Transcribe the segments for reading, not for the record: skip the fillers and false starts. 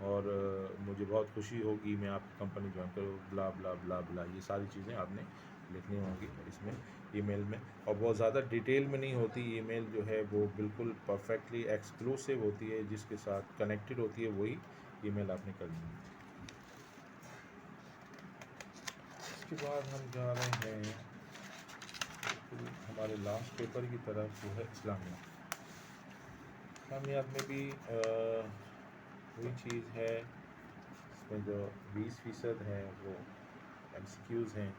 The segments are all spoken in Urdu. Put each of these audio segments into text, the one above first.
اور مجھے بہت خوشی ہوگی میں آپ کی کمپنی جوائن کروں، بلا بلا بلا بلا، یہ ساری چیزیں آپ نے لکھنی ہوں گی اس میں ای میل میں، اور بہت زیادہ ڈیٹیل میں نہیں ہوتی ای میل جو ہے، وہ بالکل پرفیکٹلی ایکسکلوسیو ہوتی ہے، جس کے ساتھ کنیکٹڈ ہوتی ہے وہی ای میل آپ نے کرنی ہے۔ اس کے بعد ہم جا رہے ہیں ہمارے لاسٹ پیپر کی طرف، جو ہے اسلامیات۔ اسلامیات میں بھی وہی چیز ہے، اس میں جو 20% ہے وہ ایم سی کیوز ہیں۔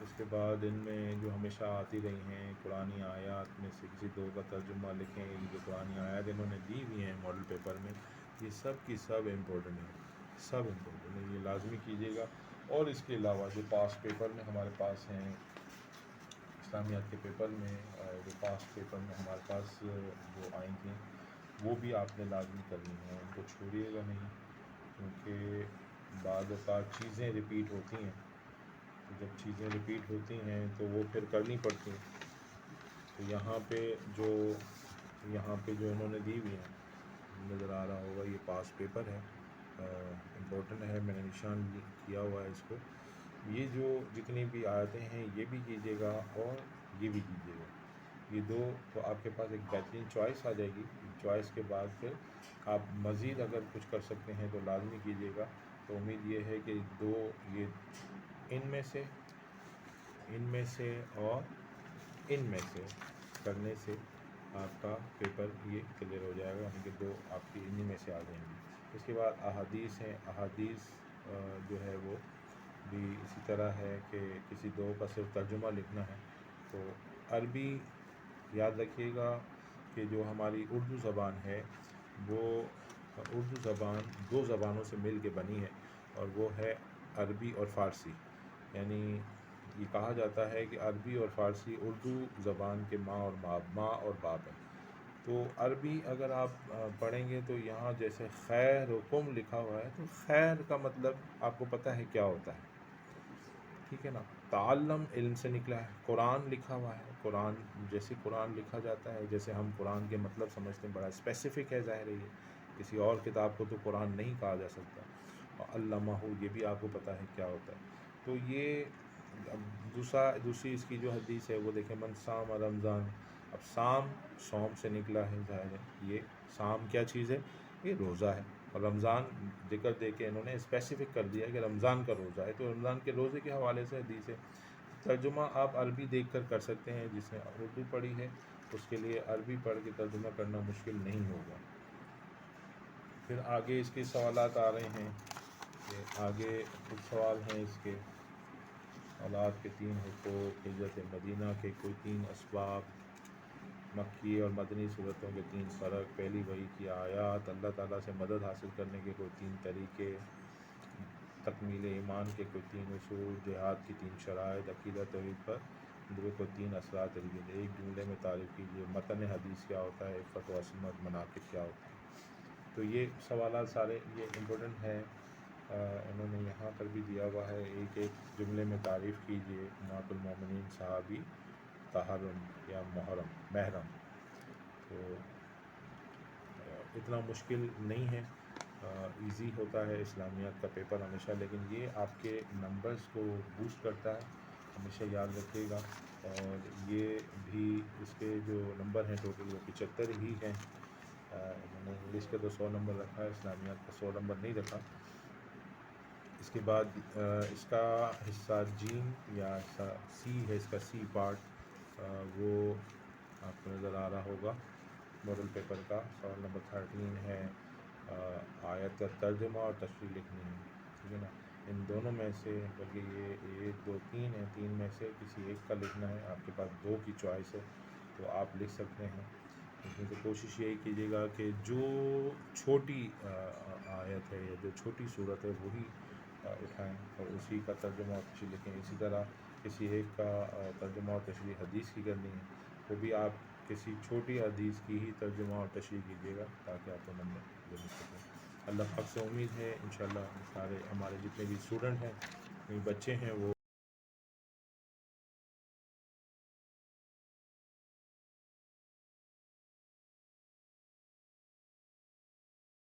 اس کے بعد ان میں جو ہمیشہ آتی رہی ہیں قرآنی آیات میں سے کسی دو کا ترجمہ لکھیں، یہ جو قرآنی آیات انہوں نے دی ہوئی ہیں ماڈل پیپر میں، یہ سب کی سب امپورٹنٹ ہیں، سب امپورٹنٹ ہیں، یہ لازمی کیجیے گا۔ اور اس کے علاوہ جو پاس پیپر میں ہمارے پاس ہیں اسلامیات کے پیپر میں، جو پاس پیپر میں ہمارے پاس جو آئی تھیں، وہ بھی آپ نے لازمی کرنی ہیں، ان کو چھوڑیے گا نہیں، کیونکہ بعض اوقات چیزیں ریپیٹ ہوتی ہیں، تو جب چیزیں ریپیٹ ہوتی ہیں تو وہ پھر کرنی پڑتی ہیں۔ تو یہاں پہ جو انہوں نے دی ہوئی ہیں، نظر آ رہا ہوگا یہ پاس پیپر ہے، امپورٹنٹ ہے، میں نے نشان کیا ہوا ہے اس کو۔ یہ جو جتنی بھی آیتیں ہیں یہ بھی کیجیے گا اور یہ بھی کیجیے گا، یہ دو تو آپ کے پاس ایک بہترین چوائس آ جائے گی۔ چوائس کے بعد پھر آپ مزید اگر کچھ کر سکتے ہیں تو لازمی کیجیے گا۔ تو امید یہ ہے کہ یہ ان میں سے اور ان میں سے کرنے سے آپ کا پیپر یہ کلیئر ہو جائے گا، یعنی کہ دو آپ کی انہی میں سے آ جائیں گی۔ اس کے بعد احادیث ہیں، احادیث جو ہے وہ بھی اسی طرح ہے کہ کسی دو کا صرف ترجمہ لکھنا ہے۔ تو عربی یاد رکھیے گا کہ جو ہماری اردو زبان ہے، وہ اردو زبان دو زبانوں سے مل کے بنی ہے، اور وہ ہے عربی اور فارسی۔ یعنی یہ کہا جاتا ہے کہ عربی اور فارسی اردو زبان کے ماں اور باپ ہیں۔ تو عربی اگر آپ پڑھیں گے تو یہاں جیسے خیرکم لکھا ہوا ہے، تو خیر کا مطلب آپ کو پتہ ہے کیا ہوتا ہے، ٹھیک ہے نا؟ تعلم علم سے نکلا ہے۔ قرآن لکھا ہوا ہے، قرآن جیسے قرآن لکھا جاتا ہے، جیسے ہم قرآن کے مطلب سمجھتے ہیں، بڑا اسپیسیفک ہے، ظاہر ہے یہ کسی اور کتاب کو تو قرآن نہیں کہا جا سکتا۔ اور علامہ، یہ بھی آپ کو پتہ ہے کیا ہوتا ہے۔ تو یہ دوسری اس کی جو حدیث ہے وہ دیکھیں، من صام رمضان، اب صوم سے نکلا ہے، ظاہر ہے یہ صام کیا چیز ہے، یہ روزہ ہے، اور رمضان ذکر دے کے انہوں نے اسپیسیفک کر دیا کہ رمضان کا روزہ ہے، تو رمضان کے روزے کے حوالے سے حدیث ہے۔ ترجمہ آپ عربی دیکھ کر سکتے ہیں، جس نے اردو پڑھی ہے اس کے لیے عربی پڑھ کے ترجمہ کرنا مشکل نہیں ہوگا۔ پھر آگے اس کے سوالات آ رہے ہیں، کہ آگے کچھ سوال ہیں اس کے، اولاد کے 3 حقوق، ہجرت مدینہ کے کوئی 3 اسباب، مکی اور مدنی صورتوں کے 3 فرق، پہلی وحی کی آیات، اللہ تعالیٰ سے مدد حاصل کرنے کے کوئی 3 طریقے، تکمیل ایمان کے کوئی 3 اصول، جہاد کی 3 شرائط، عقیدہ توحید پر کوئی 3 اثرات علمی۔ ایک جملے میں تعریف کیجیے، متن حدیث کیا ہوتا ہے، عفت و عصمت، مناقب کیا ہوتا ہے۔ تو یہ سوالات سارے یہ امپورٹنٹ ہیں، انہوں نے یہاں پر بھی دیا ہوا ہے، ایک جملے میں تعریف کیجیے امہات المومنین، صحابی، تحرم یا محرم۔ تو اتنا مشکل نہیں ہے، ایزی ہوتا ہے اسلامیات کا پیپر ہمیشہ، لیکن یہ آپ کے نمبرز کو بوسٹ کرتا ہے، ہمیشہ یاد رکھیے گا۔ اور یہ بھی اس کے جو نمبر ہیں ٹوٹل وہ 75 ہی ہیں۔ انہوں نے انگلش کا تو 100 نمبر رکھا ہے، اسلامیات کا 100 نمبر نہیں رکھا۔ اس کے بعد اس کا حصہ جیم یا سی ہے، اس کا سی پارٹ، وہ آپ کو نظر آ رہا ہوگا ماڈل پیپر کا، سوال نمبر 13 ہے، آیت کا ترجمہ اور تشریح لکھنی ہے، ٹھیک ہے نا؟ ان دونوں میں سے، بلکہ یہ 1 2 3 ہیں، 3 میں سے کسی ایک کا لکھنا ہے، آپ کے پاس 2 کی چوائس ہے تو آپ لکھ سکتے ہیں۔ اس میں سے کوشش یہی کیجیے گا کہ جو چھوٹی آیت ہے یا جو چھوٹی صورت ہے وہی اٹھائیں اور اسی کا ترجمہ اور تشریح لکھیں۔ اسی طرح کسی ایک کا ترجمہ اور تشریح حدیث کی کرنی ہے، وہ بھی آپ کسی چھوٹی حدیث کی ہی ترجمہ اور تشریح کیجیے گا تاکہ آپ کو نمبر مل سکیں۔ اللہ پاک سے امید ہے انشاءاللہ سارے ہمارے جتنے بھی اسٹوڈنٹ ہیں، بچے ہیں، وہ